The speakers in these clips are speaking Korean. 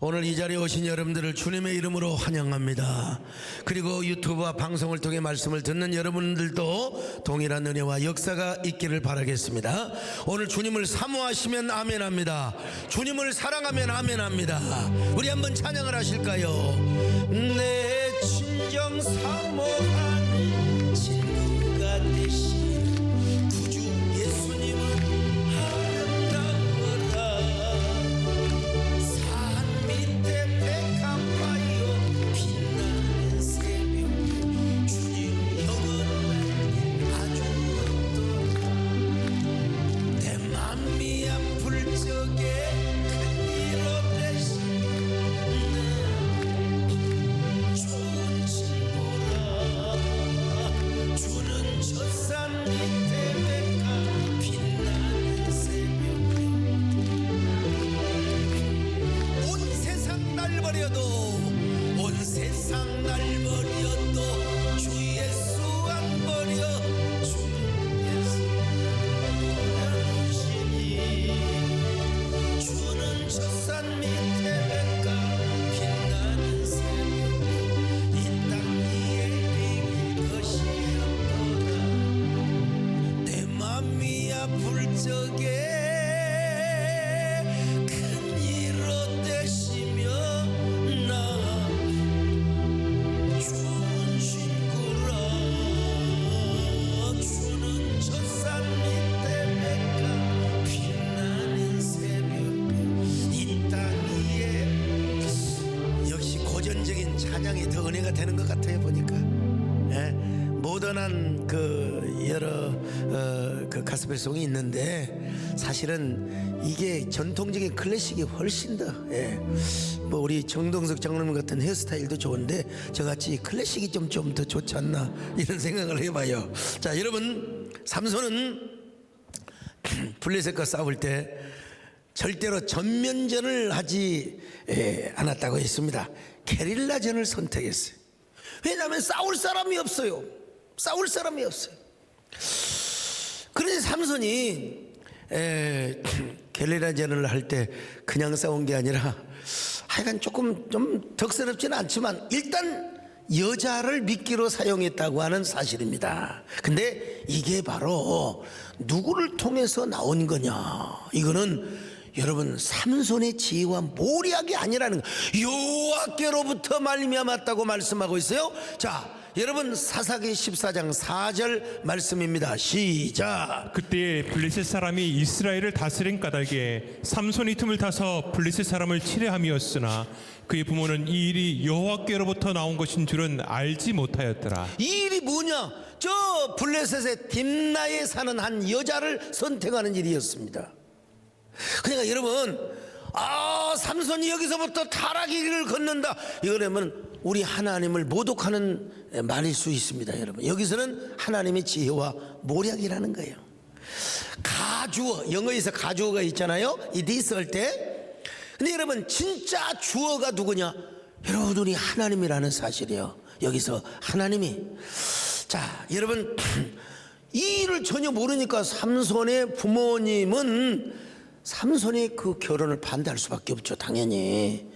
오늘 이 자리에 오신 여러분들을 주님의 이름으로 환영합니다. 그리고 유튜브와 방송을 통해 말씀을 듣는 여러분들도 동일한 은혜와 역사가 있기를 바라겠습니다. 오늘 주님을 사모하시면 아멘합니다. 주님을 사랑하면 아멘합니다. 우리 한번 찬양을 하실까요? 내 친정 사모하는 친구가 되신 구주 예수님은 아름다워라. 찬양이 더 은혜가 되는 것 같아요 보니까. 모던한 여러 그 가스펠송이 있는데 사실은 이게 전통적인 클래식이 훨씬 더 뭐 우리 정동석 장로님 같은 헤어스타일도 좋은데 저같이 클래식이 좀 더 좋지 않나 이런 생각을 해봐요. 자, 여러분, 삼손은 블레셋과 싸울 때 절대로 전면전을 하지 않았다고 했습니다. 게릴라전을 선택했어요. 왜냐하면 싸울 사람이 없어요. 싸울 사람이 없어요. 그런데 삼손이 게릴라전을 할 때 그냥 싸운 게 아니라 하여간 조금 좀 덕스럽지는 않지만 일단 여자를 미끼로 사용했다고 하는 사실입니다. 근데 이게 바로 누구를 통해서 나온 거냐? 이거는 여러분 삼손의 지혜와 모략이 아니라는 거, 여호와께로부터 말미암았다고 말씀하고 있어요. 자, 여러분 사사기 14장 4절 말씀입니다. 시작. 그때 블레셋 사람이 이스라엘을 다스린 까닭에 삼손이 틈을 타서 블레셋 사람을 치려함이었으나 그의 부모는 이 일이 여호와께로부터 나온 것인 줄은 알지 못하였더라. 이 일이 뭐냐? 저 블레셋의 딥나에 사는 한 여자를 선택하는 일이었습니다. 그러니까 여러분, 삼손이 여기서부터 타락의 길을 걷는다, 이거라면 우리 하나님을 모독하는 말일 수 있습니다. 여러분, 여기서는 하나님의 지혜와 모략이라는 거예요. 가주어, 영어에서 가주어가 있잖아요. 이 this 할 때. 근데 여러분, 진짜 주어가 누구냐? 여러분, 우리 하나님이라는 사실이에요. 여기서 하나님이. 자, 여러분, 이 일을 전혀 모르니까 삼손의 부모님은 삼손의 그 결혼을 반대할 수밖에 없죠, 당연히.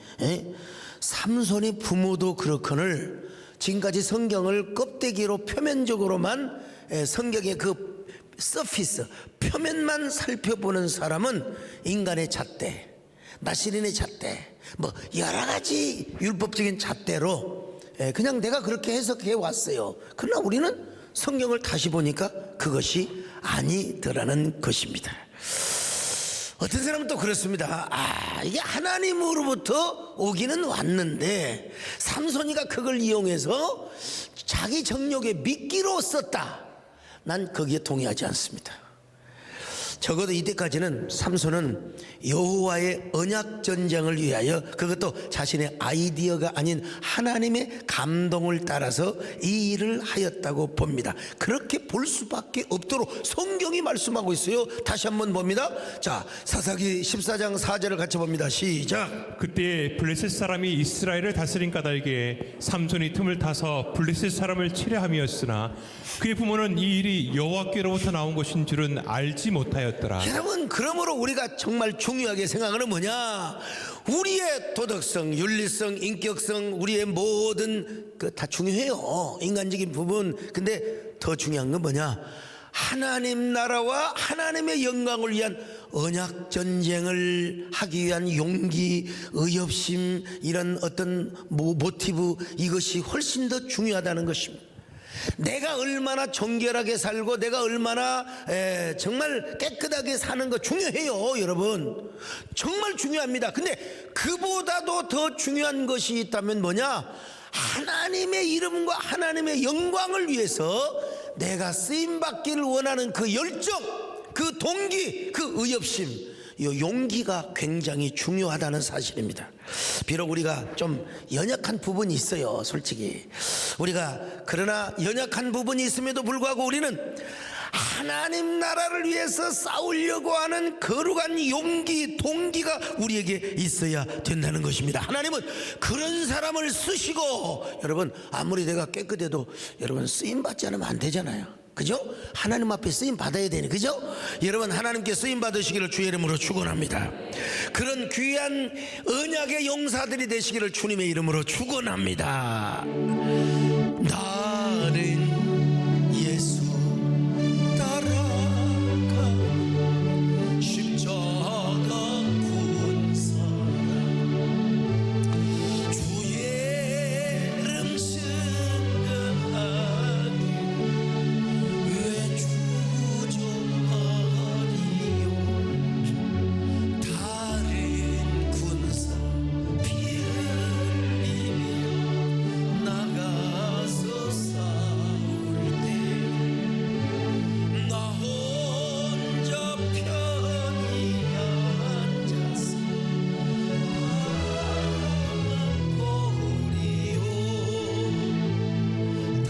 삼손의 부모도 그렇거늘 지금까지 성경을 껍데기로 표면적으로만 성경의 그 서피스 표면만 살펴보는 사람은 인간의 잣대, 나시린의 잣대, 뭐 여러 가지 율법적인 잣대로 그냥 내가 그렇게 해석해 왔어요. 그러나 우리는 성경을 다시 보니까 그것이 아니더라는 것입니다. 어떤 사람은 또 그렇습니다. 이게 하나님으로부터 오기는 왔는데 삼손이가 그걸 이용해서 자기 정욕에 미끼로 썼다. 난 거기에 동의하지 않습니다. 적어도 이때까지는 삼손은 여호와의 언약 전쟁을 위하여, 그것도 자신의 아이디어가 아닌 하나님의 감동을 따라서 이 일을 하였다고 봅니다. 그렇게 볼 수밖에 없도록 성경이 말씀하고 있어요. 다시 한번 봅니다. 자, 사사기 14장 4절을 같이 봅니다. 시작. 그때 블레셋 사람이 이스라엘을 다스린 까닭에 삼손이 틈을 타서 블레셋 사람을 치려함이었으나 그의 부모는 이 일이 여호와께로부터 나온 것인 줄은 알지 못하였더라. 하였더라. 여러분, 그러므로 우리가 정말 중요하게 생각하는 뭐냐? 우리의 도덕성, 윤리성, 인격성, 우리의 모든 그 다 중요해요. 인간적인 부분. 근데 더 중요한 건 뭐냐? 하나님 나라와 하나님의 영광을 위한 언약 전쟁을 하기 위한 용기, 의협심, 이런 어떤 모티브, 이것이 훨씬 더 중요하다는 것입니다. 내가 얼마나 정결하게 살고 내가 얼마나 정말 깨끗하게 사는 거 중요해요, 여러분. 정말 중요합니다. 근데 그보다도 더 중요한 것이 있다면 뭐냐? 하나님의 이름과 하나님의 영광을 위해서 내가 쓰임받기를 원하는 그 열정, 그 동기, 그 의협심, 이 용기가 굉장히 중요하다는 사실입니다. 비록 우리가 좀 연약한 부분이 있어요, 솔직히. 우리가 그러나 연약한 부분이 있음에도 불구하고 우리는 하나님 나라를 위해서 싸우려고 하는 거룩한 용기, 동기가 우리에게 있어야 된다는 것입니다. 하나님은 그런 사람을 쓰시고, 여러분, 아무리 내가 깨끗해도 여러분 쓰임받지 않으면 안 되잖아요. 그죠? 하나님 앞에 쓰임 받아야 되니, 그죠? 여러분, 하나님께 쓰임 받으시기를 주의 이름으로 축원합니다. 그런 귀한 언약의 용사들이 되시기를 주님의 이름으로 축원합니다. 나는 예수 따라가 십자가 군사라 주의 이름 승하기 왜 주저하리요. 다른 군사 피 흘리며 나가서 싸울 때 나 혼자 편히 앉아서 바라보리요.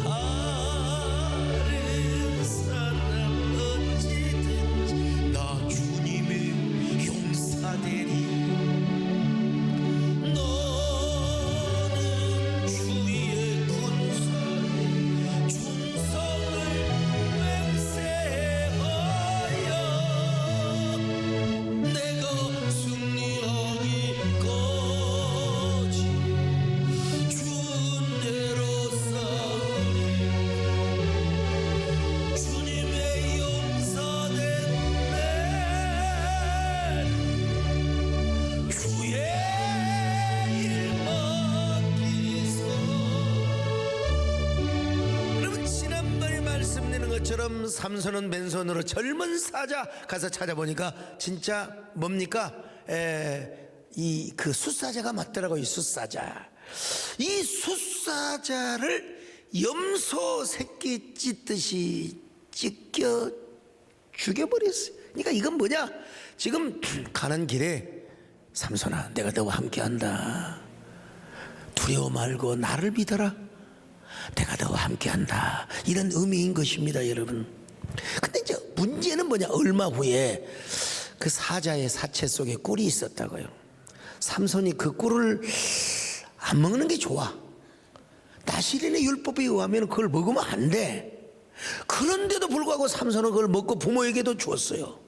다른 사람 어찌든지 나 주님의 용사되리. 너는 주의 군사에 충성을 맹세하여 내가 승리하기까지 주은혜로 싸우리. 주님의 용사된 내 주의 일 맡기소. 여러분, 지난번에 말씀드린 것처럼 삼손은 맨손으로 젊은 사자 가서 찾아보니까 진짜 뭡니까? 이 그 숫사자가 맞더라고요. 이 숫사자. 이 숫사자를 염소 새끼 찢듯이 찢겨 죽여버렸어요. 그러니까 이건 뭐냐? 지금 가는 길에 삼손아, 내가 너와 함께한다. 두려워 말고 나를 믿어라. 내가 너와 함께한다. 이런 의미인 것입니다, 여러분. 근데 이제 문제는 뭐냐? 얼마 후에 그 사자의 사체 속에 꿀이 있었다고요. 삼손이 그 꿀을 안 먹는 게 좋아. 나시린의 율법에 의하면 그걸 먹으면 안 돼. 그런데도 불구하고 삼손은 그걸 먹고 부모에게도 주었어요.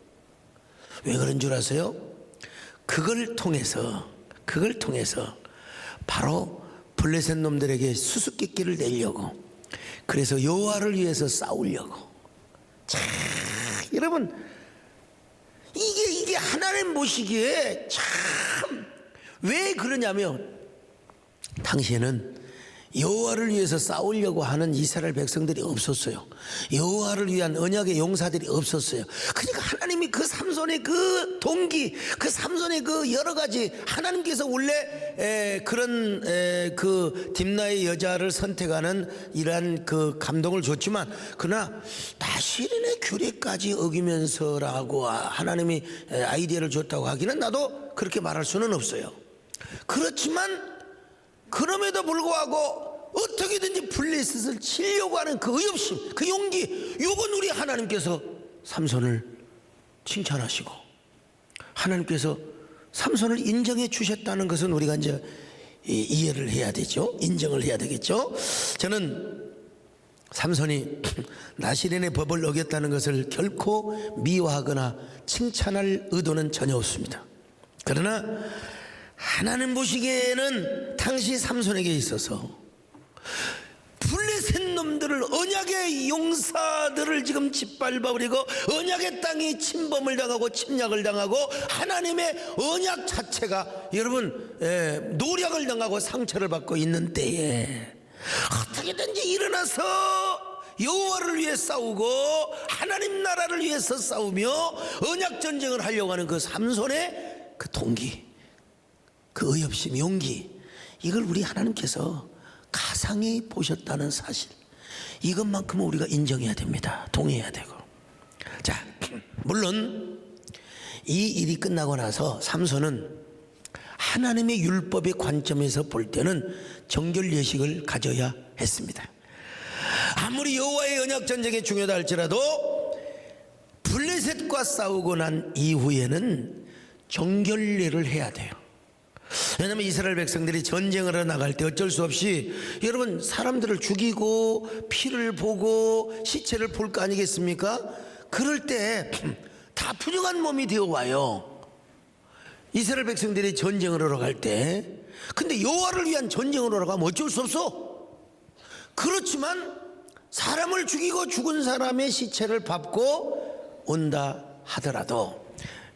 왜 그런 줄 아세요? 그걸 통해서 바로 블레셋 놈들에게 수수께끼를 내려고, 그래서 여호와를 위해서 싸우려고. 자, 여러분, 이게 하나님 보시기에 참 왜 그러냐면, 당시에는 여호와를 위해서 싸우려고 하는 이스라엘 백성들이 없었어요. 여호와를 위한 언약의 용사들이 없었어요. 그러니까 하나님이 그 삼손의 그 동기, 그 삼손의 그 여러 가지, 하나님께서 원래 그런 그 딥나의 여자를 선택하는 이러한 그 감동을 줬지만, 그러나 나시린의 규례까지 어기면서라고 하나님이 아이디어를 줬다고 하기는 나도 그렇게 말할 수는 없어요. 그렇지만 그럼에도 불구하고 어떻게든지 블레셋을 치려고 하는 그 의협심, 그 용기, 이건 우리 하나님께서 삼손을 칭찬하시고 하나님께서 삼손을 인정해 주셨다는 것은 우리가 이제 이해를 해야 되죠. 인정을 해야 되겠죠. 저는 삼손이 나시린의 법을 어겼다는 것을 결코 미워하거나 칭찬할 의도는 전혀 없습니다. 그러나 하나님 보시기에는 당시 삼손에게 있어서 블레셋 놈들을, 언약의 용사들을 지금 짓밟아버리고 언약의 땅이 침범을 당하고 침략을 당하고 하나님의 언약 자체가 여러분 노력을 당하고 상처를 받고 있는 때에 어떻게든지 일어나서 여호와를 위해 싸우고 하나님 나라를 위해서 싸우며 언약 전쟁을 하려고 하는 그 삼손의 그 동기, 그 의협심, 용기, 이걸 우리 하나님께서 가상히 보셨다는 사실, 이것만큼은 우리가 인정해야 됩니다. 동의해야 되고. 자, 물론 이 일이 끝나고 나서 삼손은 하나님의 율법의 관점에서 볼 때는 정결 예식을 가져야 했습니다. 아무리 여호와의 언약 전쟁이 중요하다 할지라도 블레셋과 싸우고 난 이후에는 정결례를 해야 돼요. 왜냐하면 이스라엘 백성들이 전쟁을 하러 나갈 때 어쩔 수 없이 여러분 사람들을 죽이고 피를 보고 시체를 볼 거 아니겠습니까? 그럴 때 다 부정한 몸이 되어 와요. 이스라엘 백성들이 전쟁을 하러 갈 때. 근데 여호와를 위한 전쟁을 하러 가면 어쩔 수 없어. 그렇지만 사람을 죽이고 죽은 사람의 시체를 밟고 온다 하더라도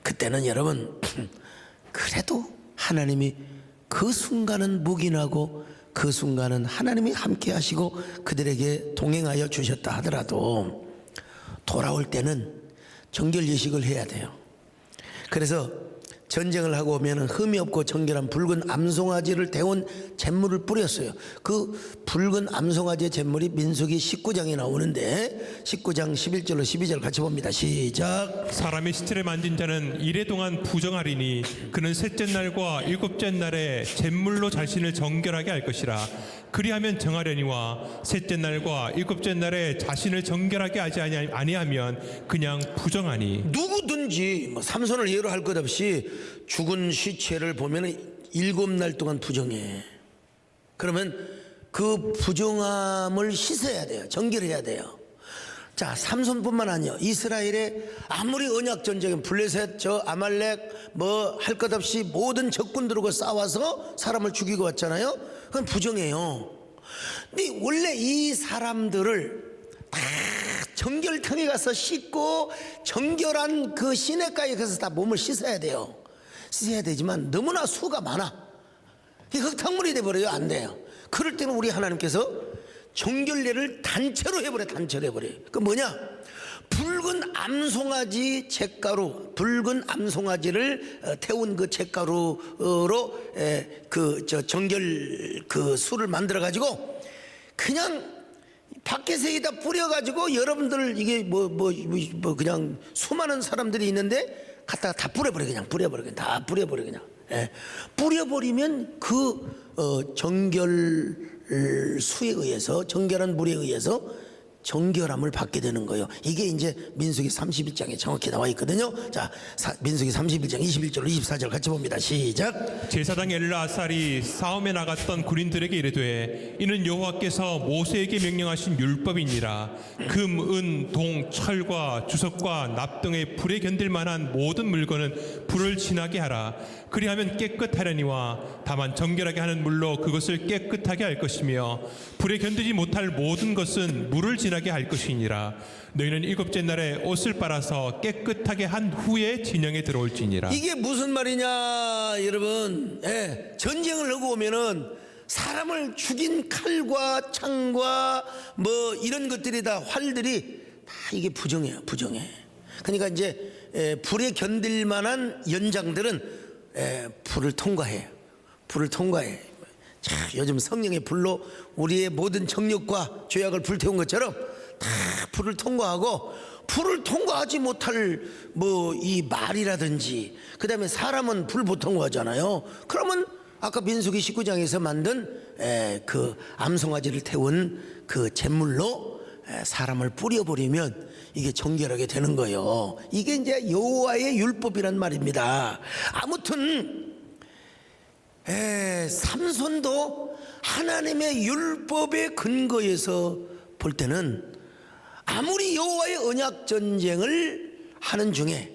그때는 여러분 그래도 하나님이 그 순간은 묵인하고 그 순간은 하나님이 함께 하시고 그들에게 동행하여 주셨다 하더라도 돌아올 때는 정결 예식을 해야 돼요. 그래서 전쟁을 하고 오면 흠이 없고 정결한 붉은 암송아지를 데운 잿물을 뿌렸어요. 그 붉은 암송아지의 잿물이 민수기 19장에 나오는데 19장 11절로 12절 같이 봅니다. 시작. 사람의 시체를 만진 자는 이래 동안 부정하리니 그는 셋째 날과 일곱째 날에 잿물로 자신을 정결하게 할 것이라. 그리하면 정하려니와 셋째 날과 일곱째 날에 자신을 정결하게 하지 아니하면 그냥 부정하니. 누구든지 삼손을 예로 할 것 없이 죽은 시체를 보면 7날 동안 부정해. 그러면 그 부정함을 씻어야 돼요. 정결해야 돼요. 자, 삼손뿐만 아니요, 이스라엘의 아무리 언약 전쟁에 블레셋, 저 아말렉 뭐 할 것 없이 모든 적군들과 싸워서 사람을 죽이고 왔잖아요. 그건 부정해요. 근데 원래 이 사람들을 다 정결탕에 가서 씻고 정결한 그 시냇가에 가서 다 몸을 씻어야 돼요. 씻어야 되지만 너무나 수가 많아. 이 흙탕물이 돼버려요. 안 돼요. 그럴 때는 우리 하나님께서 정결례를 단체로 해버려. 단체로 해버려요. 그 뭐냐, 붉은 암송아지 잿가루, 붉은 암송아지를 태운 그 잿가루로 그 정결 그 술을 만들어 가지고 그냥 밖에서에다 뿌려 가지고 여러분들 이게 뭐 그냥 수많은 사람들이 있는데 갖다가 다 뿌려버려. 그냥 뿌려버려. 그냥 다 뿌려버려. 그냥 뿌려버리면 그 정결 수에 의해서, 정결한 물에 의해서 정결함을 받게 되는 거예요. 이게 이제 민수기 31장에 정확히 나와 있거든요. 자, 민수기 31장 21절로 24절 같이 봅니다. 시작. 제사장 엘르아살이 싸움에 나갔던 군인들에게 이르되 이는 여호와께서 모세에게 명령하신 율법이니라. 금, 은, 동, 철과 주석과 납 등의 불에 견딜 만한 모든 물건은 불을 지나게 하라. 그리하면 깨끗하려니와 다만 정결하게 하는 물로 그것을 깨끗하게 할 것이며 불에 견디지 못할 모든 것은 물을 지나게 할 것이니라. 너희는 일곱째 날에 옷을 빨아서 깨끗하게 한 후에 진영에 들어올지니라. 이게 무슨 말이냐 여러분. 전쟁을 하고 오면은 사람을 죽인 칼과 창과 뭐 이런 것들이 다, 활들이 다 이게 부정해요. 부정해. 그러니까 이제 불에 견딜 만한 연장들은 불을 통과해요. 불을 통과해. 자, 요즘 성령의 불로 우리의 모든 정욕과 죄악을 불태운 것처럼 다 불을 통과하고, 불을 통과하지 못할 뭐 이 말이라든지, 그 다음에 사람은 불 못 통과하잖아요. 그러면 아까 민수기 19장에서 만든 그 암송아지를 태운 그 잿물로 사람을 뿌려버리면 이게 정결하게 되는 거예요. 이게 이제 여호와의 율법이란 말입니다. 아무튼 삼손도 하나님의 율법의 근거에서 볼 때는 아무리 여호와의 언약 전쟁을 하는 중에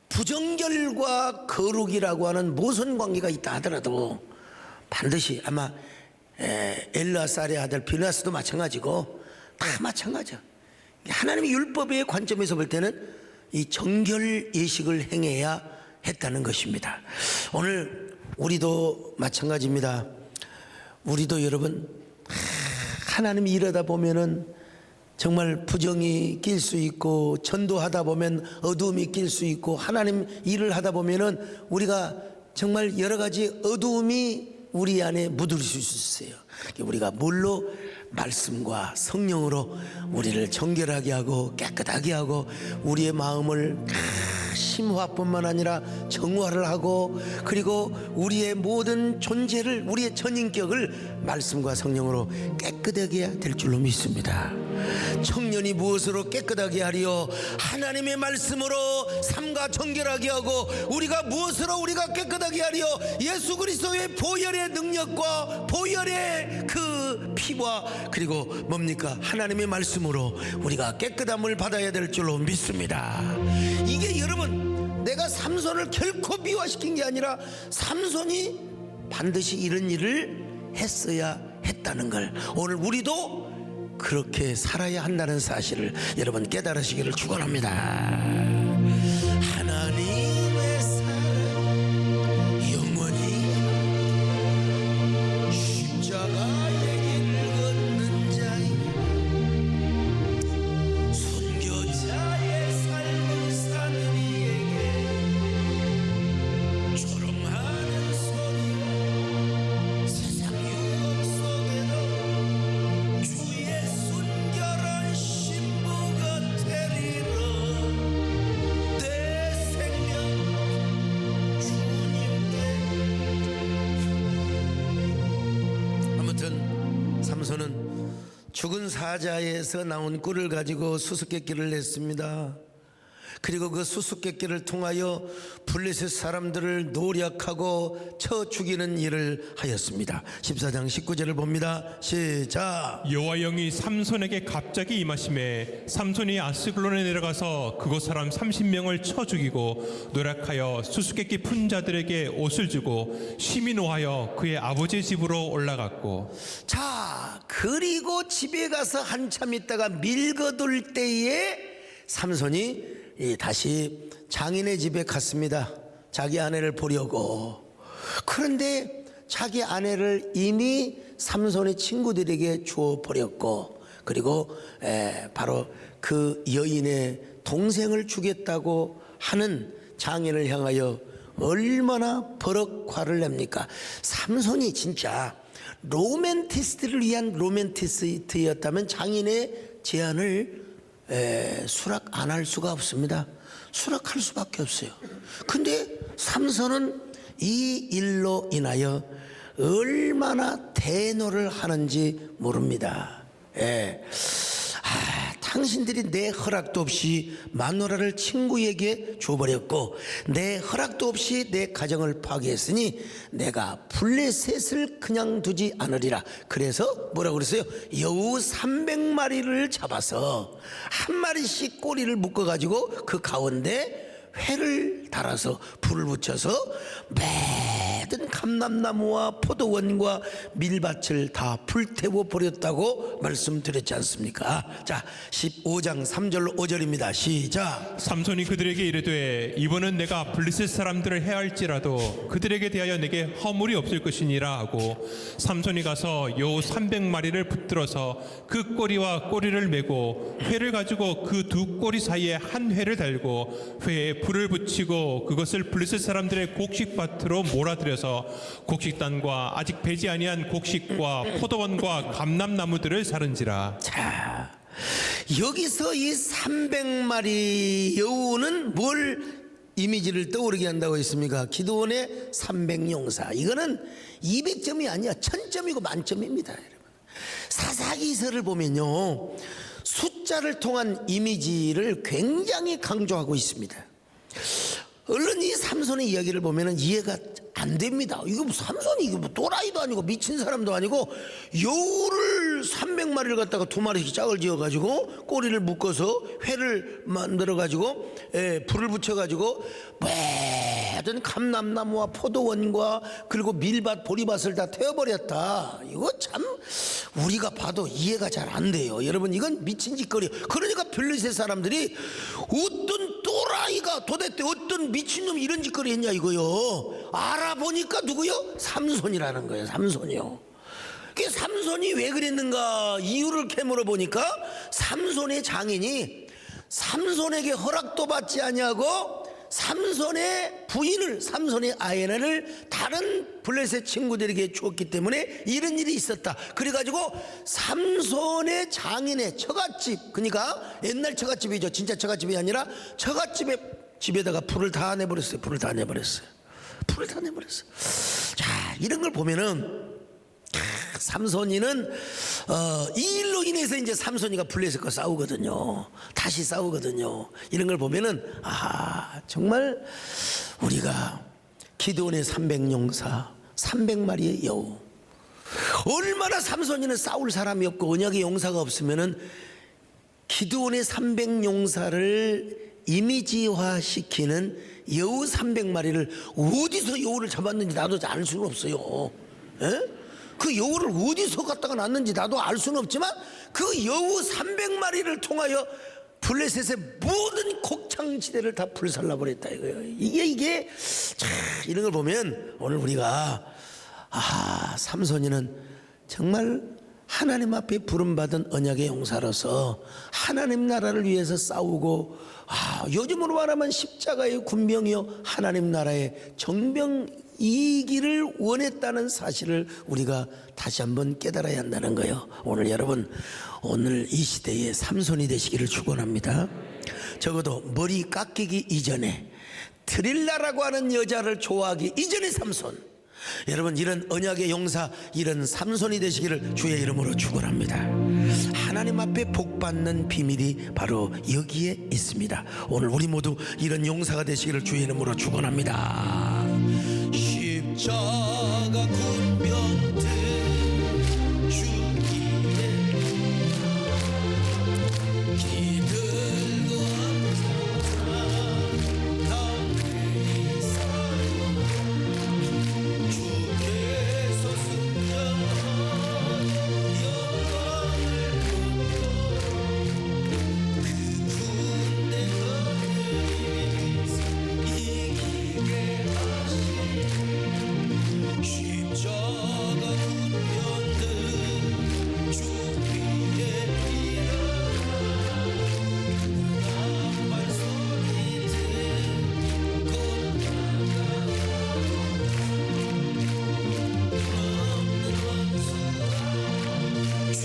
부정결과 거룩이라고 하는 모선 관계가 있다 하더라도 반드시 아마 엘르아살의 아들 비느하스도 마찬가지고 다 마찬가지야. 하나님의 율법의 관점에서 볼 때는 이 정결 예식을 행해야 했다는 것입니다. 오늘 우리도 마찬가지입니다. 우리도 여러분 하나님이 이러다 보면은 정말 부정이 낄 수 있고 전도하다 보면 어두움이 낄 수 있고 하나님 일을 하다 보면은 우리가 정말 여러 가지 어두움이 우리 안에 묻을 수 있어요. 우리가 뭘로? 말씀과 성령으로 우리를 정결하게 하고 깨끗하게 하고 우리의 마음을 심화뿐만 아니라 정화를 하고 그리고 우리의 모든 존재를 우리의 전인격을 말씀과 성령으로 깨끗하게 될 줄로 믿습니다. 청년이 무엇으로 깨끗하게 하리요? 하나님의 말씀으로 삼가 정결하게 하고 우리가 무엇으로 우리가 깨끗하게 하리요? 예수 그리스도의 보혈의 능력과 보혈의 그 피와 그리고 뭡니까? 하나님의 말씀으로 우리가 깨끗함을 받아야 될 줄로 믿습니다. 이게 여러분 내가 삼손을 결코 미화시킨 게 아니라 삼손이 반드시 이런 일을 했어야 했다는 걸 오늘 우리도 그렇게 살아야 한다는 사실을 여러분 깨달으시기를 축원합니다. 하나님의 사랑 영원히 십자가의 길을 걷는 자의 순교자의 삶을 사는 이에게 조롱하는 소리와 세상 유혹 속에도 주의 순결한 신부가 되리라. 내 생명 주님께. 아무튼 삼손은 죽은 사자에서 나온 꿀을 가지고 수수께끼를 냈습니다. 그리고 그 수수께끼를 통하여 블레셋 사람들을 노력하고 쳐 죽이는 일을 하였습니다. 14장 19절을 봅니다. 시작. 여호와 영이 삼손에게 갑자기 임하심에 삼손이 아스글론에 내려가서 그곳 사람 30명을 쳐 죽이고 노력하여 수수께끼 푼 자들에게 옷을 주고 심히 노하여 그의 아버지 집으로 올라갔고. 자, 그리고 집에 가서 한참 있다가 밀거둘 때에 삼손이 다시 장인의 집에 갔습니다. 자기 아내를 보려고. 그런데 자기 아내를 이미 삼손의 친구들에게 주어 버렸고 그리고 바로 그 여인의 동생을 주겠다고 하는 장인을 향하여 얼마나 버럭 화를 냅니까? 삼손이 진짜 로맨티스트를 위한 로맨티스트였다면 장인의 제안을 수락 안 할 수가 없습니다. 수락할 수밖에 없어요. 근데 삼손은 이 일로 인하여 얼마나 대노를 하는지 모릅니다. 당신들이 내 허락도 없이 마누라를 친구에게 줘버렸고 내 허락도 없이 내 가정을 파괴했으니 내가 블레셋을 그냥 두지 않으리라. 그래서 뭐라고 그랬어요? 여우 300마리를 잡아서 한 마리씩 꼬리를 묶어가지고 그 가운데 회를 달아서 불을 붙여서 매든 감람나무와 포도원과 밀밭을 다 불태워 버렸다고 말씀드렸지 않습니까? 자, 15장 3절 5절입니다. 시작. 삼손이 그들에게 이르되 이번은 내가 블레셋 사람들을 해할지라도 그들에게 대하여 내게 허물이 없을 것이니라 하고 삼손이 가서 여우 300마리를 붙들어서 그 꼬리와 꼬리를 메고 회를 가지고 그 두 꼬리 사이에 한 회를 달고 회에 불을 붙이고 그것을 블레셋 사람들의 곡식밭으로 몰아들여서 곡식단과 아직 배지 아니한 곡식과 포도원과 감람나무들을 사른지라. 자, 여기서 이 300마리 여우는 뭘 이미지를 떠오르게 한다고 했습니까? 기드온의 300용사. 이거는 200점이 아니야 1000점이고 만점입니다. 여러분. 사사기서를 보면요 숫자를 통한 이미지를 굉장히 강조하고 있습니다. 얼른 이 삼손의 이야기를 보면 이해가 안 됩니다. 이거 뭐 삼손이 이거 뭐 또라이도 아니고 미친 사람도 아니고 여우를 300마리를 갖다가 2마리씩 짝을 지어가지고 꼬리를 묶어서 회를 만들어가지고 불을 붙여가지고 매든 감람나무와 포도원과 그리고 밀밭 보리밭을 다 태워버렸다. 이거 참 우리가 봐도 이해가 잘 안 돼요. 여러분 이건 미친 짓거리. 그러니까 블레셋 사람들이 어떤 또라이가 도대체 어떤 미친놈이 이런 짓거리 했냐 이거요. 알아보니까 누구요? 삼손이라는 거예요. 삼손이요. 그 삼손이 왜 그랬는가 이유를 캐물어 보니까 삼손의 장인이 삼손에게 허락도 받지 아니하고 삼손의 부인을 삼손의 아내를 다른 블레셋 친구들에게 주었기 때문에 이런 일이 있었다. 그래가지고 삼손의 장인의 처갓집, 그러니까 옛날 처갓집이죠. 진짜 처갓집이 아니라 집에다가 불을 다 내버렸어요. 불을 다 내버렸어요. 자, 이런 걸 보면은 삼손이는 이 일로 인해서 이제 삼손이가 블레셋과 싸우거든요. 다시 싸우거든요. 이런 걸 보면은 정말 우리가 기드온의 300용사 300마리의 여우, 얼마나 삼손이는 싸울 사람이 없고 언약의 용사가 없으면은 기드온의 300용사를 이미지화시키는 여우 300마리를 어디서 여우를 잡았는지 나도 알 수는 없어요. 에? 그 여우를 어디서 갖다가 놨는지 나도 알 수는 없지만 그 여우 300마리를 통하여 블레셋의 모든 곡창지대를 다 불살라버렸다 이거예요. 이게 참 이런 걸 보면 오늘 우리가 삼손이는 정말 하나님 앞에 부름받은 언약의 용사로서 하나님 나라를 위해서 싸우고 요즘으로 말하면 십자가의 군병이요 하나님 나라의 정병이기를 원했다는 사실을 우리가 다시 한번 깨달아야 한다는 거예요. 오늘 여러분 오늘 이 시대에 삼손이 되시기를 축원합니다. 적어도 머리 깎이기 이전에 드릴라라고 하는 여자를 좋아하기 이전의 삼손, 여러분 이런 언약의 용사 이런 삼손이 되시기를 주의 이름으로 축원합니다. 하나님 앞에 복받는 비밀이 바로 여기에 있습니다. 오늘 우리 모두 이런 용사가 되시기를 주의 이름으로 축원합니다. 십자가 군병들 주기에 기들고 가운데 있어요. 주께서 승천한 영광을 그 군대 거리에서 이기게 하시니 십자가 군병들 주 위에 일어나 남발 소리 듣고 없는 원수가 주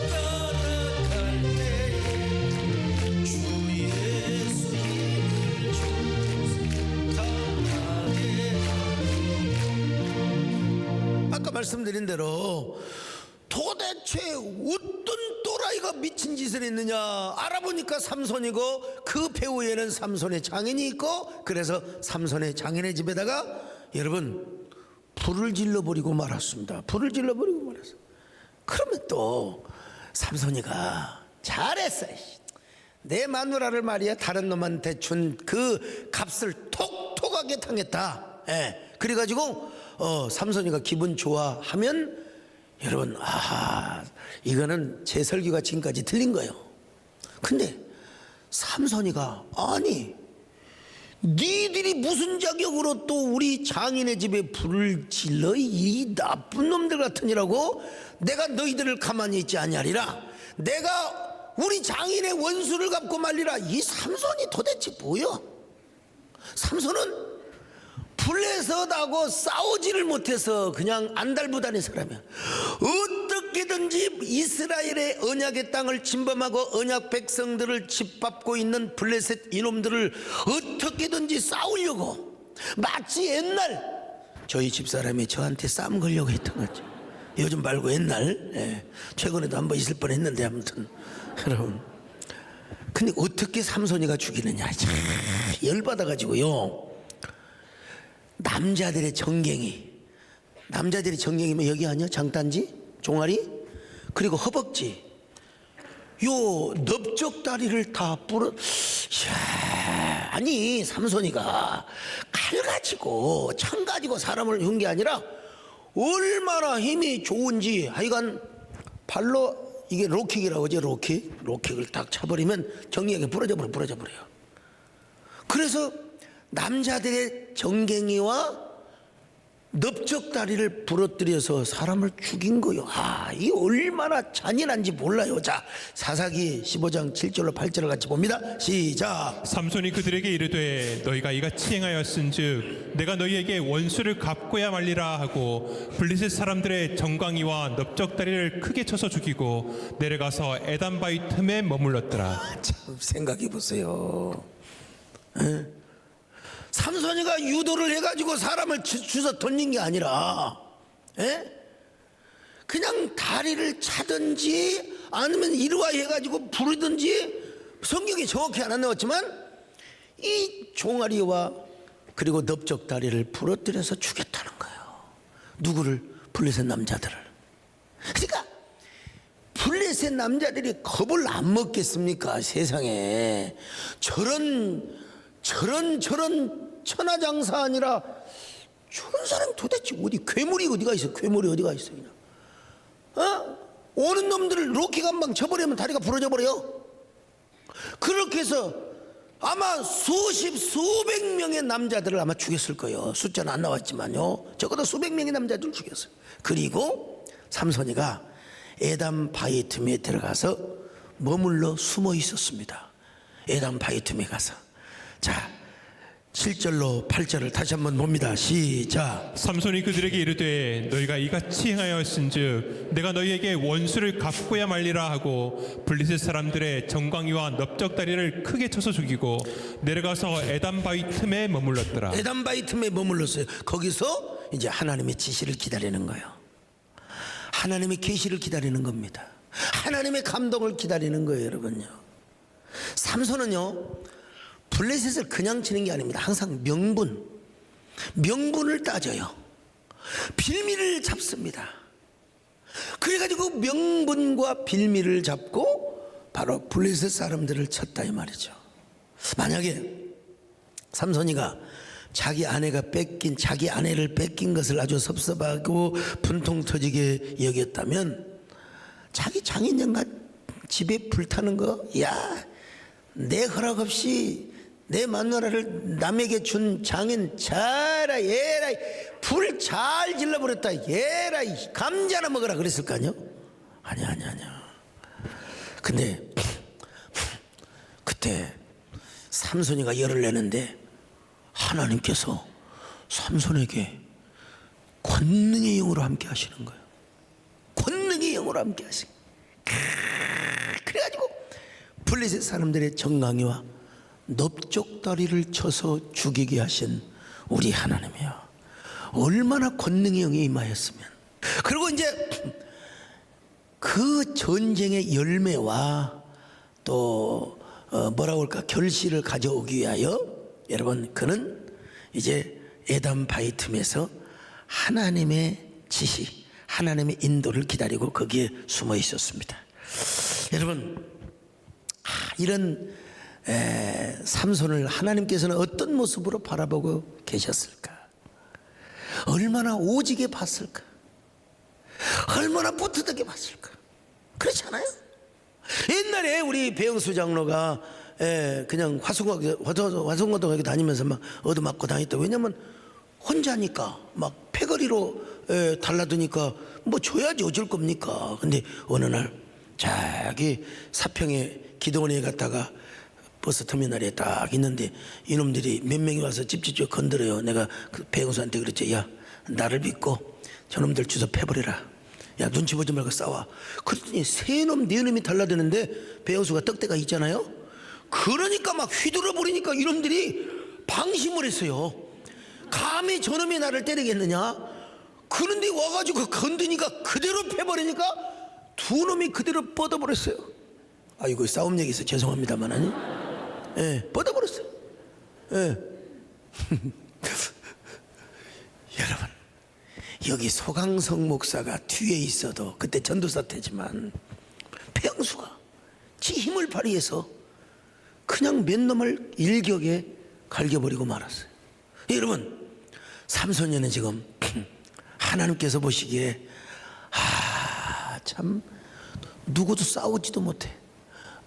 따라갈 때에 주 예수님을 주소서 강하게. 아까 말씀드린 대로 도대체 어떤 또라이가 미친 짓을 했느냐 알아보니까 삼손이고 그 배후에는 삼손의 장인이 있고 그래서 삼손의 장인의 집에다가 여러분 불을 질러버리고 말았습니다. 불을 질러버리고 말았어요. 그러면 또 삼손이가 잘했어. 내 마누라를 말이야 다른 놈한테 준 그 값을 톡톡하게 당했다. 그래가지고 삼손이가 기분 좋아하면 여러분 이거는 제 설교가 지금까지 틀린 거예요. 근데 삼손이가 아니 니들이 무슨 자격으로 또 우리 장인의 집에 불을 질러 이 나쁜 놈들 같으니라고 내가 너희들을 가만히 있지 아니하리라. 내가 우리 장인의 원수를 갚고 말리라. 이 삼손이 도대체 뭐야? 삼손은 블레셋하고 싸우지를 못해서 그냥 안달부단의 사람이야. 어떻게든지 이스라엘의 언약의 땅을 침범하고 언약 백성들을 짓밟고 있는 블레셋 이놈들을 어떻게든지 싸우려고 마치 옛날 저희 집사람이 저한테 싸움 걸려고 했던 거죠. 요즘 말고 옛날 최근에도 한번 있을 뻔했는데 아무튼 여러분 근데 어떻게 삼손이가 죽이느냐 참 열받아가지고요 남자들의 정갱이. 남자들의 정갱이면 여기 아니야? 장단지, 종아리, 그리고 허벅지. 요 넓적다리를 다 부러. 이야, 아니 삼손이가 칼 가지고 창 가지고 사람을 흉 게 아니라 얼마나 힘이 좋은지 하여간 발로, 이게 로킥이라고 하죠. 로킥을 딱 차버리면 정리하게 부러져버려요. 그래서 남자들의 정갱이와 넓적다리를 부러뜨려서 사람을 죽인 거요. 이 얼마나 잔인한지 몰라요. 자, 사사기 15장 7절로 8절을 같이 봅니다. 시작. 삼손이 그들에게 이르되 너희가 이같이 행하였은즉 내가 너희에게 원수를 갚고야 말리라 하고 블리셋 사람들의 정강이와 넓적다리를 크게 쳐서 죽이고 내려가서 에단바위 틈에 머물렀더라. 참 생각해 보세요. 삼손이가 유도를 해가지고 사람을 주워 던진 게 아니라, 그냥 다리를 차든지 아니면 이루와 해가지고 부르든지, 성경이 정확히 안 나왔지만 이 종아리와 그리고 넓적다리를 부러뜨려서 죽였다는 거예요. 누구를? 블레셋 남자들을. 그러니까 블레셋 남자들이 겁을 안 먹겠습니까? 세상에 저런 천하장사 아니라 저런 사람 도대체 괴물이 어디가 있어? 괴물이 어디가 있어? 그냥 오는 놈들을 로킥 한 방 쳐버리면 다리가 부러져 버려. 그렇게 해서 아마 수백 명의 남자들을 아마 죽였을 거예요. 숫자는 안 나왔지만요, 적어도 수백 명의 남자들을 죽였어요. 그리고 삼손이가 에담 바위 틈에 들어가서 머물러 숨어 있었습니다. 에담 바위 틈에 가서. 자, 7절로 8절을 다시 한번 봅니다. 시작. 삼손이 그들에게 이르되 너희가 이같이 행하였은즉 내가 너희에게 원수를 갚고야 말리라 하고 블리셋 사람들의 정강이와 넓적다리를 크게 쳐서 죽이고 내려가서 에단바위 틈에 머물렀더라. 에단바위 틈에 머물렀어요. 거기서 이제 하나님의 지시를 기다리는 거예요. 하나님의 계시를 기다리는 겁니다. 하나님의 감동을 기다리는 거예요, 여러분요. 삼손은요, 블레셋을 그냥 치는 게 아닙니다. 항상 명분을 따져요. 빌미를 잡습니다. 그래가지고 명분과 빌미를 잡고 바로 블레셋 사람들을 쳤다 이 말이죠. 만약에 삼손이가 자기 아내를 뺏긴 것을 아주 섭섭하고 분통 터지게 여겼다면, 자기 장인장가 집에 불타는 거, 야, 내 허락 없이 내 마누라를 남에게 준 장인 자라 얘라 불 잘 질러버렸다 얘라 감자나 먹어라 그랬을 거 아니요? 아니야. 근데 그때 삼손이가 열을 내는데 하나님께서 삼손에게 권능의 영으로 함께 하시는 거예요. 권능의 영으로 함께 하시는 거예요. 그래가지고 블레셋 사람들의 정강이와 넓적다리를 쳐서 죽이게 하신 우리 하나님이요, 얼마나 권능의 영이 임하였으면. 그리고 이제 그 전쟁의 열매와 또 뭐라고 할까, 결실을 가져오기 위하여 여러분, 그는 이제 에담 바위 틈에서 하나님의 지시, 하나님의 인도를 기다리고 거기에 숨어 있었습니다. 여러분, 이런 삼손을 하나님께서는 어떤 모습으로 바라보고 계셨을까? 얼마나 오지게 봤을까? 얼마나 붙어되게 봤을까? 그렇지 않아요? 옛날에 우리 배영수 장로가 그냥 화성고등학교 다니면서 막 얻어맞고 다녔다. 왜냐면 혼자니까 막 패거리로 달라드니까 뭐 줘야지 어쩔 겁니까? 근데 어느 날 자기 사평에 기도원에 갔다가 버스 터미널에 딱 있는데 이놈들이 몇 명이 와서 찝찝쩍 건드려요. 내가 그 배영수한테 그랬지, 야, 나를 믿고 저놈들 주소 패버려라. 야, 눈치 보지 말고 싸워. 그랬더니 세 놈, 네 놈이 달라드는데 배영수가 떡대가 있잖아요. 그러니까 막 휘둘러 버리니까 이놈들이 방심을 했어요. 감히 저놈이 나를 때리겠느냐? 그런데 와가지고 건드니까 그대로 패버리니까 두 놈이 그대로 뻗어버렸어요. 이거 싸움 얘기해서 죄송합니다만, 뻗어버렸어요. 여기 소강성 목사가 뒤에 있어도 그때 전도사 때지만 폐영수가 지 힘을 발휘해서 그냥 몇 놈을 일격에 갈겨버리고 말았어요. 여러분, 삼손이는 지금 하나님께서 보시기에 참 누구도 싸우지도 못해.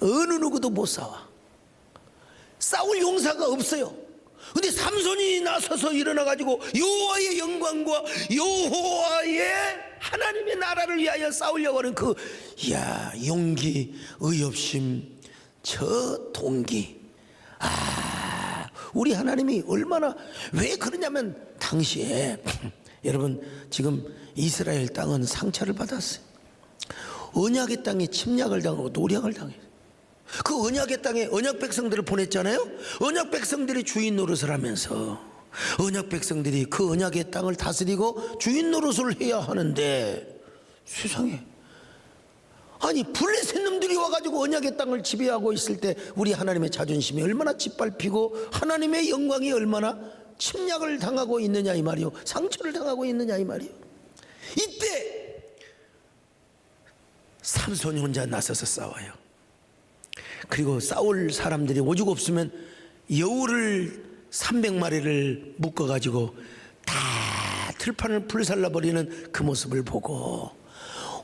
어느 누구도 못 싸울 용사가 없어요. 근데 삼손이 나서서 일어나가지고 여호와의 영광과 여호와의 하나님의 나라를 위하여 싸우려고 하는 그 용기, 의협심, 저 동기. 우리 하나님이 얼마나 왜 그러냐면 당시에 여러분 지금 이스라엘 땅은 상처를 받았어요. 언약의 땅에 침략을 당하고 노략을 당해요. 그 언약의 땅에 언약 백성들을 보냈잖아요. 언약 백성들이 주인 노릇을 하면서 언약 백성들이 그 언약의 땅을 다스리고 주인 노릇을 해야 하는데 세상에 아니 블레셋 놈들이 와가지고 언약의 땅을 지배하고 있을 때 우리 하나님의 자존심이 얼마나 짓밟히고 하나님의 영광이 얼마나 침략을 당하고 있느냐 이 말이요, 상처를 당하고 있느냐 이 말이요. 이때 삼손이 혼자 나서서 싸워요. 그리고 싸울 사람들이 오죽 없으면 여우를 300마리를 묶어가지고 다 들판을 불살라버리는 그 모습을 보고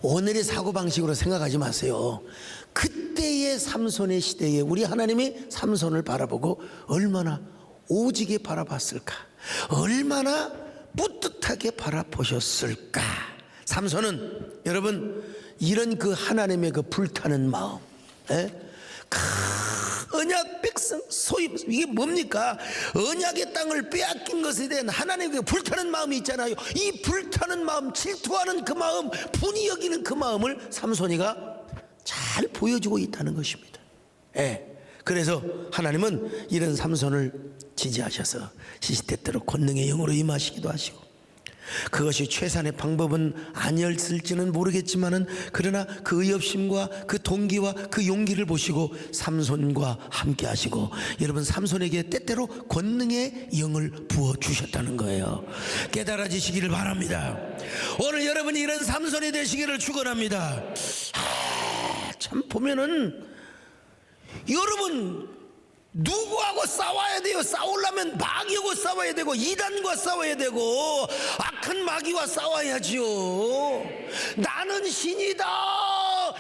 오늘의 사고방식으로 생각하지 마세요. 그때의 삼손의 시대에 우리 하나님이 삼손을 바라보고 얼마나 오지게 바라봤을까, 얼마나 뿌듯하게 바라보셨을까. 삼손은 여러분 이런 그 하나님의 그 불타는 마음, 언약 백성 소위 이게 뭡니까? 언약의 땅을 빼앗긴 것에 대한 하나님의 그 불타는 마음이 있잖아요. 이 불타는 마음, 질투하는 그 마음, 분이 여기는 그 마음을 삼손이가 잘 보여주고 있다는 것입니다. 그래서 하나님은 이런 삼손을 지지하셔서 시시때때로 권능의 영으로 임하시기도 하시고, 그것이 최선의 방법은 아니었을지는 모르겠지만은 그러나 그 의협심과 그 동기와 그 용기를 보시고 삼손과 함께 하시고 여러분 삼손에게 때때로 권능의 영을 부어 주셨다는 거예요. 깨달아지시기를 바랍니다. 오늘 여러분이 이런 삼손이 되시기를 축원합니다. 참 보면은 여러분 누구하고 싸워야 돼요? 싸우려면 마귀하고 싸워야 되고 이단과 싸워야 되고 악한 마귀와 싸워야지요. 나는 신이다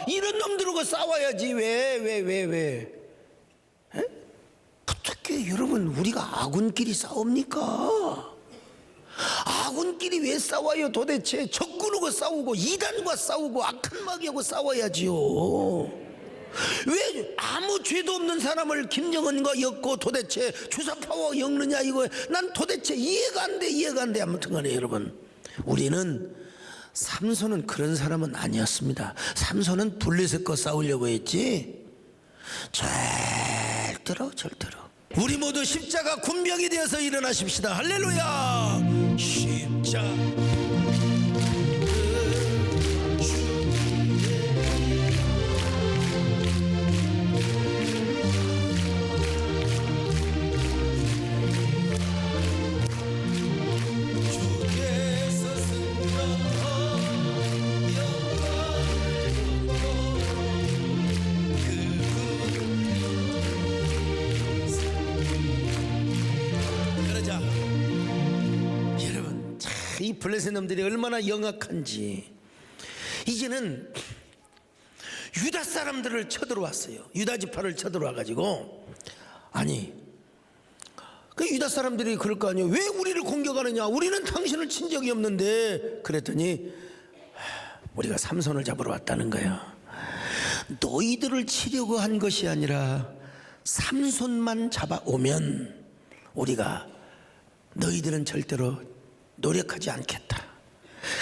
이런 놈들하고 싸워야지. 왜? 어떻게 여러분 우리가 아군끼리 싸웁니까? 아군끼리 왜 싸워요 도대체? 적군하고 싸우고 이단과 싸우고 악한 마귀하고 싸워야지요. 왜 아무 죄도 없는 사람을 김정은과 엮고 도대체 주사파와 엮느냐 이거 난 도대체 이해가 안 돼. 아무튼 간에 여러분 우리는 삼손은 그런 사람은 아니었습니다. 삼손은 블레셋과 싸우려고 했지 절대로 우리 모두 십자가 군병이 되어서 일어나십시다. 할렐루야. 십자가 이 블레셋 놈들이 얼마나 영악한지 이제는 유다 사람들을 쳐들어왔어요. 유다 지파를 쳐들어와가지고 아니 그 유다 사람들이 그럴 거 아니에요. 왜 우리를 공격하느냐? 우리는 당신을 친 적이 없는데. 그랬더니 우리가 삼손을 잡으러 왔다는 거야. 너희들을 치려고 한 것이 아니라 삼손만 잡아오면 우리가 너희들은 절대로 노력하지 않겠다.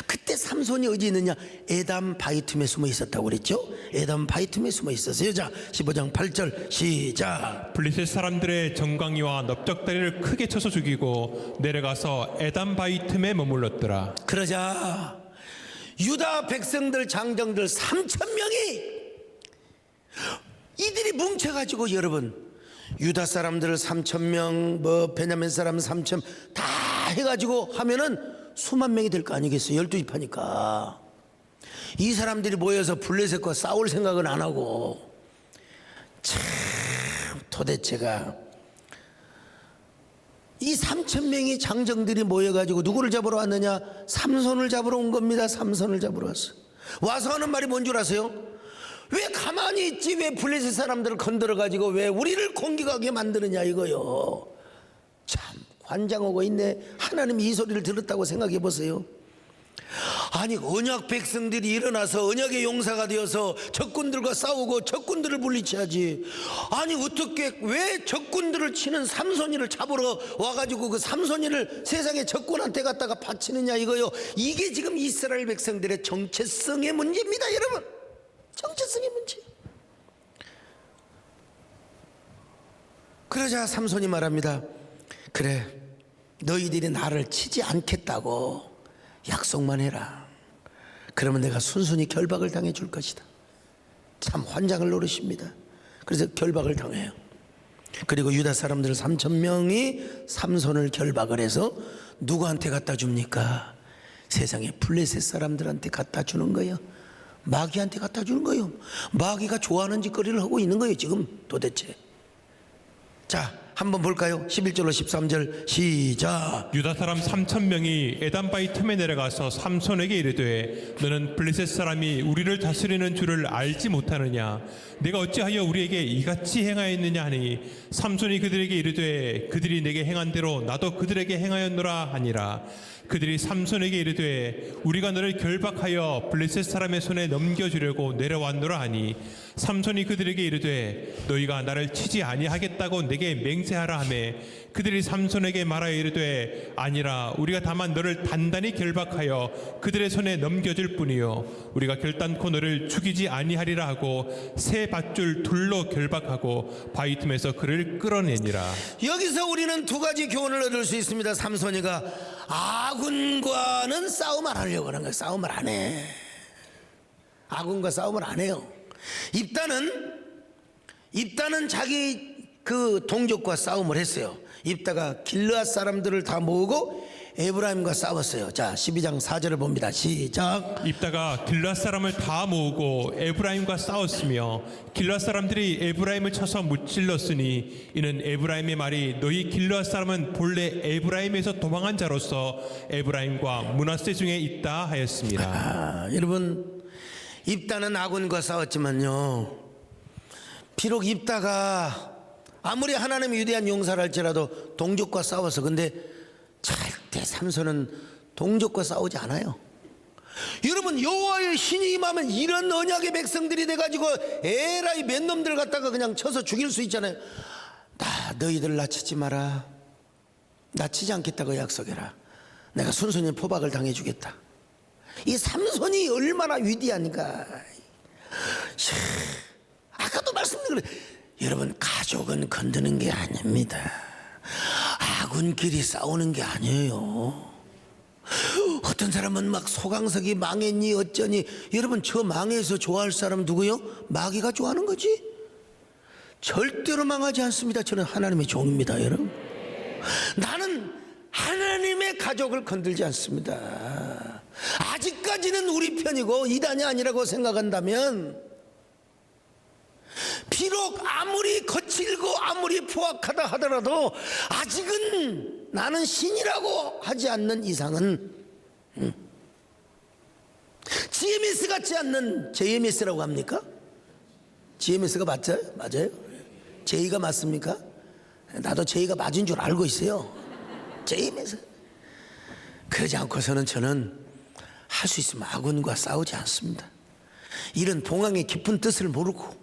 그때 삼손이 어디 있느냐? 에담 바이툼에 숨어 있었다고 그랬죠. 에담 바이툼에 숨어 있었어요. 자 15장 8절 시작. 블레셋 사람들의 정강이와 넓적다리를 크게 쳐서 죽이고 내려가서 에담 바이틈에 머물렀더라. 그러자 유다 백성들 장정들 3,000명이 이들이 뭉쳐가지고 여러분 유다 사람들 3,000명 뭐 베냐민 사람 3,000 다 해가지고 하면은 수만 명이 될 거 아니겠어요? 12지파니까. 이 사람들이 모여서 블레셋과 싸울 생각은 안 하고, 참 도대체가 이 3,000명의 장정들이 모여가지고 누구를 잡으러 왔느냐? 삼손을 잡으러 온 겁니다. 삼손을 잡으러 왔어. 와서 하는 말이 뭔 줄 아세요? 왜 가만히 있지? 왜 블레셋 사람들을 건드려가지고 왜 우리를 공격하게 만드느냐 이거요. 참 환장하고 있네. 하나님이 이 소리를 들었다고 생각해 보세요. 아니 언약 백성들이 일어나서 언약의 용사가 되어서 적군들과 싸우고 적군들을 물리쳐야지. 아니 어떻게 왜 적군들을 치는 삼손이를 잡으러 와가지고 그 삼손이를 세상의 적군한테 갖다가 바치느냐 이거요. 이게 지금 이스라엘 백성들의 정체성의 문제입니다 여러분. 정체성의 문제. 그러자 삼손이 말합니다. 그래 너희들이 나를 치지 않겠다고 약속만 해라. 그러면 내가 순순히 결박을 당해 줄 것이다. 참 환장을 노리십니다. 그래서 결박을 당해요. 그리고 유다 사람들 3,000명이 삼손을 결박을 해서 누구한테 갖다 줍니까? 세상에 블레셋 사람들한테 갖다 주는 거예요. 마귀한테 갖다 주는 거예요. 마귀가 좋아하는 짓거리를 하고 있는 거예요 지금 도대체. 자 한번 볼까요? 11절로 13절 시작. 유다 사람 3,000명이 에단바위 틈에 내려가서 삼손에게 이르되 너는 블레셋 사람이 우리를 다스리는 줄을 알지 못하느냐? 내가 어찌하여 우리에게 이같이 행하였느냐 하니 삼손이 그들에게 이르되 그들이 내게 행한 대로 나도 그들에게 행하였노라 하니라. 그들이 삼손에게 이르되 우리가 너를 결박하여 블레셋 사람의 손에 넘겨주려고 내려왔노라 하니 삼손이 그들에게 이르되 너희가 나를 치지 아니하겠다고 내게 맹세하라 하매 그들이 삼손에게 말하여 이르되 아니라 우리가 다만 너를 단단히 결박하여 그들의 손에 넘겨줄 뿐이요 우리가 결단코 너를 죽이지 아니하리라 하고 새 밧줄 둘로 결박하고 바위 틈에서 그를 끌어내니라. 여기서 우리는 두 가지 교훈을 얻을 수 있습니다. 삼손이가 아군과는 싸움을 안 하려고 하는 거예요. 싸움을 안 해. 아군과 싸움을 안 해요. 입다는 자기 그 동족과 싸움을 했어요. 입다가 길르앗 사람들을 다 모으고 에브라임과 싸웠어요. 자 12장 4절을 봅니다. 시작. 입다가 길앗 사람을 다 모으고 에브라임과 싸웠으며 길앗 사람들이 에브라임을 쳐서 무찔렀으니 이는 에브라임의 말이 너희 길앗 사람은 본래 에브라임에서 도망한 자로서 에브라임과 므낫세 중에 있다 하였습니다. 여러분 입다는 아군과 싸웠지만요 비록 입다가 아무리 하나님이 위대한 용사를 할지라도 동족과 싸워서 근데 절대 삼손은 동족과 싸우지 않아요. 여러분 여호와의 신이 임하면 이런 언약의 백성들이 돼가지고 에라이 몇 놈들 갖다가 그냥 쳐서 죽일 수 있잖아요. 너희들 나 치지 마라. 나 치지 않겠다고 약속해라. 내가 순순히 포박을 당해주겠다. 이 삼손이 얼마나 위대한가. 아까도 말씀드린 거예요. 여러분 가족은 건드는 게 아닙니다. 아군끼리 싸우는 게 아니에요. 어떤 사람은 막 소강석이 망했니 어쩌니. 여러분 저 망해서 좋아할 사람 누구요? 마귀가 좋아하는 거지. 절대로 망하지 않습니다. 저는 하나님의 종입니다 여러분. 나는 하나님의 가족을 건들지 않습니다. 아직까지는 우리 편이고 이단이 아니라고 생각한다면 비록 아무리 거칠고 아무리 포악하다 하더라도 아직은 나는 신이라고 하지 않는 이상은 GMS 같지 않는 JMS라고 합니까? GMS가 맞아요? 맞아요? J가 맞습니까? 나도 J가 맞은 줄 알고 있어요. JMS. 그러지 않고서는 저는 할 수 있으면 아군과 싸우지 않습니다. 이런 봉황의 깊은 뜻을 모르고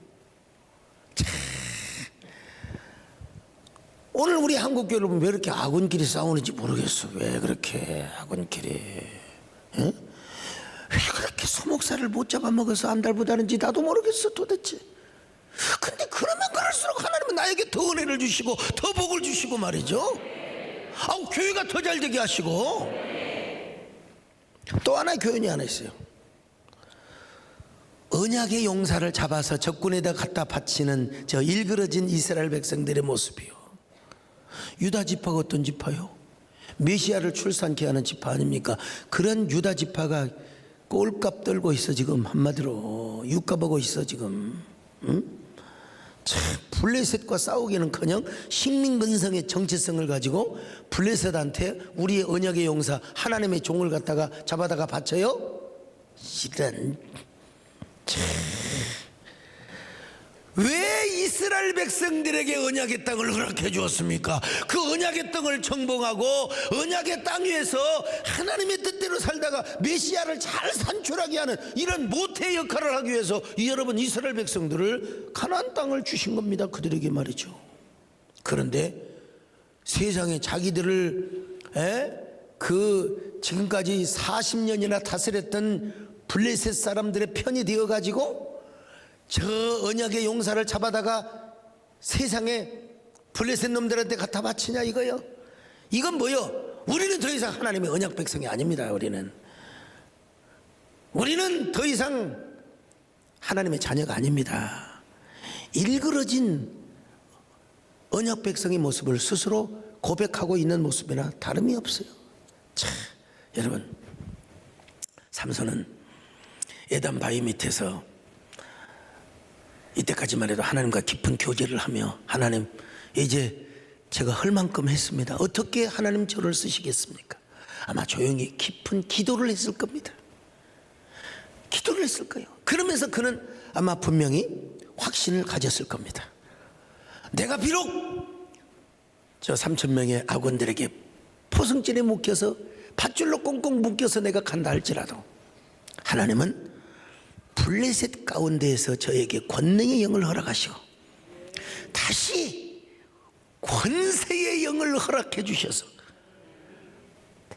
오늘 우리 한국 여러분 왜 이렇게 아군끼리 싸우는지 모르겠어. 왜 그렇게 아군끼리 왜 그렇게 소목사를 못 잡아먹어서 안달부다는지 나도 모르겠어 도대체. 근데 그러면 그럴수록 하나님은 나에게 더 은혜를 주시고 더 복을 주시고 말이죠. 교회가 더 잘 되게 하시고. 또 하나의 교훈이 하나 있어요. 언약의 용사를 잡아서 적군에다 갖다 바치는 저 일그러진 이스라엘 백성들의 모습이요. 유다 지파가 어떤 지파요? 메시아를 출산케 하는 지파 아닙니까? 그런 유다 지파가 꼴값 떨고 있어 지금. 한마디로 육값하고 있어 지금. 응? 참 블레셋과 싸우기는커녕 식민근성의 정체성을 가지고 블레셋한테 우리의 언약의 용사 하나님의 종을 갖다가 잡아다가 바쳐요? 이런. 왜 이스라엘 백성들에게 언약의 땅을 허락해 주었습니까? 그 언약의 땅을 정복하고 언약의 땅 위에서 하나님의 뜻대로 살다가 메시아를 잘 산출하게 하는 이런 모태 역할을 하기 위해서 여러분 이스라엘 백성들을 가나안 땅을 주신 겁니다. 그들에게 말이죠. 그런데 세상에 자기들을 그 지금까지 40년이나 다스렸던 블레셋 사람들의 편이 되어가지고 저 언약의 용사를 잡아다가 세상에 블레셋 놈들한테 갖다 바치냐 이거요. 이건 뭐요? 우리는 더 이상 하나님의 언약 백성이 아닙니다. 우리는 더 이상 하나님의 자녀가 아닙니다. 일그러진 언약 백성의 모습을 스스로 고백하고 있는 모습이나 다름이 없어요. 자, 여러분, 삼손은 에단 바위 밑에서 이때까지만 해도 하나님과 깊은 교제를 하며 하나님 이제 제가 할 만큼 했습니다. 어떻게 하나님 저를 쓰시겠습니까? 아마 조용히 깊은 기도를 했을 겁니다. 기도를 했을 거예요. 그러면서 그는 아마 분명히 확신을 가졌을 겁니다. 내가 비록 저 3,000명의 악원들에게 포승줄에 묶여서 밧줄로 꽁꽁 묶여서 내가 간다 할지라도 하나님은 블레셋 가운데에서 저에게 권능의 영을 허락하시고 다시 권세의 영을 허락해 주셔서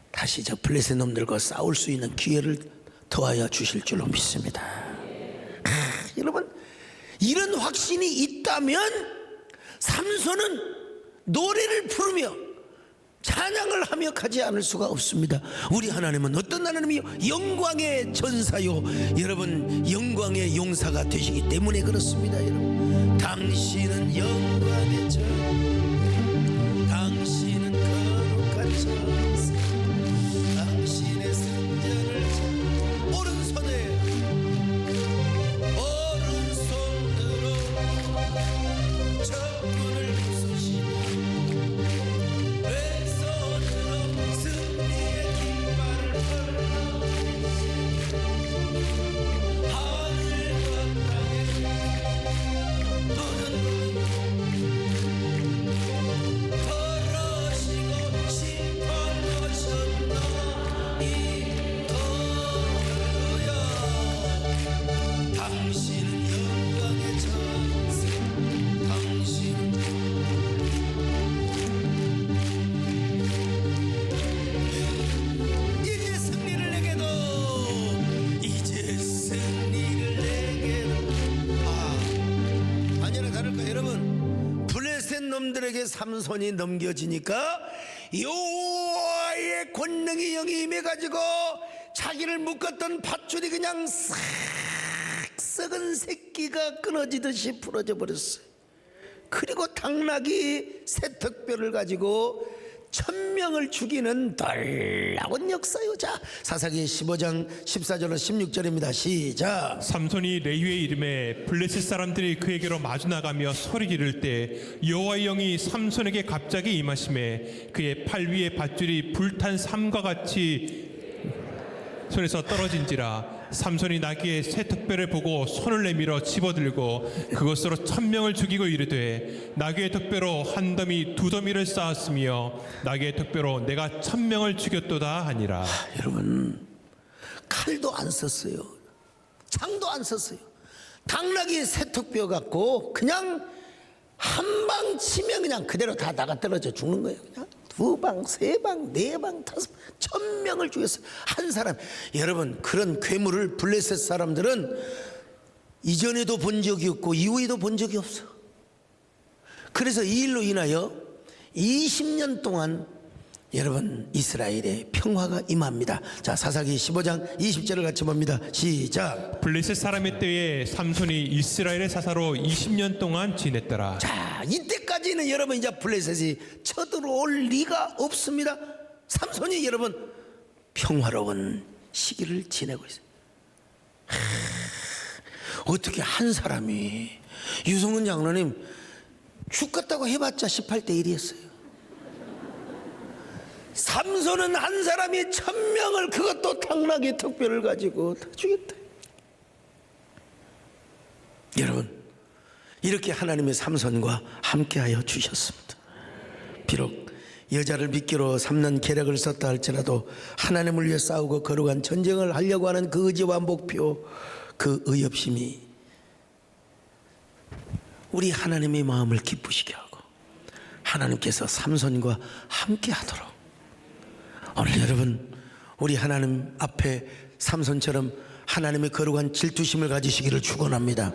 다시 저 블레셋 놈들과 싸울 수 있는 기회를 더하여 주실 줄로 믿습니다. 여러분, 이런 확신이 있다면 삼손은 노래를 부르며 찬양을 하며 가지 않을 수가 없습니다. 우리 하나님은 어떤 하나님이요? 영광의 전사요. 여러분, 영광의 용사가 되시기 때문에 그렇습니다. 여러분, 당신은 영광의 전, 당신은 거룩한 전사, 당신의 승자를 오른손으로 적군을 부수시고 놈들에게 삼손이 넘겨지니까 여호와의 권능의 영이 임해가지고 자기를 묶었던 밧줄이 그냥 싹 썩은 새끼가 끊어지듯이 부러져 버렸어요. 그리고 당나귀 세턱뼈를 가지고 1,000명을 죽이는 놀라운 역사요. 자, 사사기 15장 14절로 16절입니다. 시작. 삼손이 레위의 이름에 블레셋 사람들이 그에게로 마주 나가며 소리 지를 때 여호와의 영이 삼손에게 갑자기 임하심에 그의 팔 위에 밧줄이 불탄 삼과 같이 손에서 떨어진지라. 삼손이 나귀의 새 턱뼈를 보고 손을 내밀어 집어들고 그것으로 1,000명을 죽이고 이르되 나귀의 턱뼈로 한 더미 두 더미를 쌓았으며 나귀의 턱뼈로 내가 1,000명을 죽였도다 하니라. 여러분, 칼도 안 썼어요. 창도 안 썼어요. 당나귀의 새 턱뼈 갖고 그냥 한 방 치면 그냥 그대로 다 나가 떨어져 죽는 거예요. 그냥 2방, 3방, 4방, 5방, 1,000명을 죽였어요. 한 사람. 여러분, 그런 괴물을 블레셋 사람들은 이전에도 본 적이 없고 이후에도 본 적이 없어. 그래서 이 일로 인하여 20년 동안 여러분 이스라엘에 평화가 임합니다. 자, 사사기 15장 20절을 같이 봅니다. 시작. 블레셋 사람의 때에 삼손이 이스라엘의 사사로 20년 동안 지냈더라. 자, 이때까지는 여러분 이제 블레셋이 쳐들어올 리가 없습니다. 삼손이 여러분 평화로운 시기를 지내고 있어요. 어떻게 한 사람이, 유성은 장로님 죽겠다고 해봤자 18대 1이었어요. 삼손은 한 사람이 1000명을, 그것도 당나귀 특별을 가지고 다 죽였다. 여러분, 이렇게 하나님의 삼손과 함께하여 주셨습니다. 비록 여자를 미끼로 삼는 계략을 썼다 할지라도 하나님을 위해 싸우고 거룩한 전쟁을 하려고 하는 그 의지와 목표, 그 의협심이 우리 하나님의 마음을 기쁘시게 하고 하나님께서 삼손과 함께하도록, 오늘 여러분 우리 하나님 앞에 삼손처럼 하나님의 거룩한 질투심을 가지시기를 축원합니다.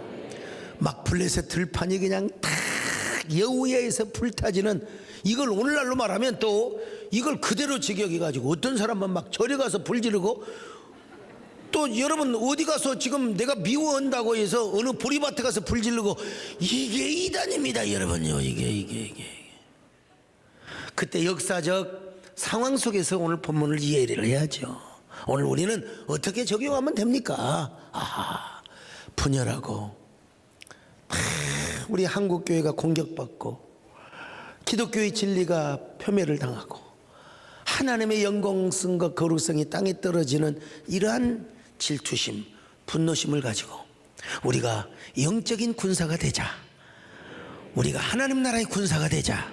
막 블레셋 들판이 그냥 탁 여우야에서 불타지는, 이걸 오늘날로 말하면 또 이걸 그대로 직역해 가지고 어떤 사람은 막 절에 가서 불 지르고, 또 여러분 어디 가서 지금 내가 미워한다고 해서 어느 보리밭에 가서 불 지르고, 이게 이단입니다 여러분요. 이게 그때 역사적 상황 속에서 오늘 본문을 이해를 해야죠. 오늘 우리는 어떻게 적용하면 됩니까? 분열하고 우리 한국교회가 공격받고 기독교의 진리가 폄훼를 당하고 하나님의 영광성과 거룩성이 땅에 떨어지는 이러한 질투심, 분노심을 가지고 우리가 영적인 군사가 되자, 우리가 하나님 나라의 군사가 되자,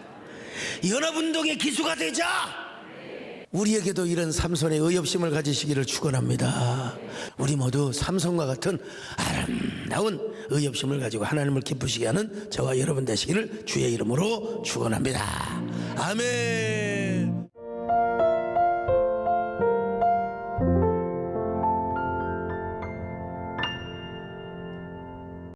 연합운동의 기수가 되자, 우리에게도 이런 삼손의 의협심을 가지시기를 축원합니다. 우리 모두 삼손과 같은 아름다운 의협심을 가지고 하나님을 기쁘시게 하는 저와 여러분 되시기를 주의 이름으로 축원합니다. 아멘.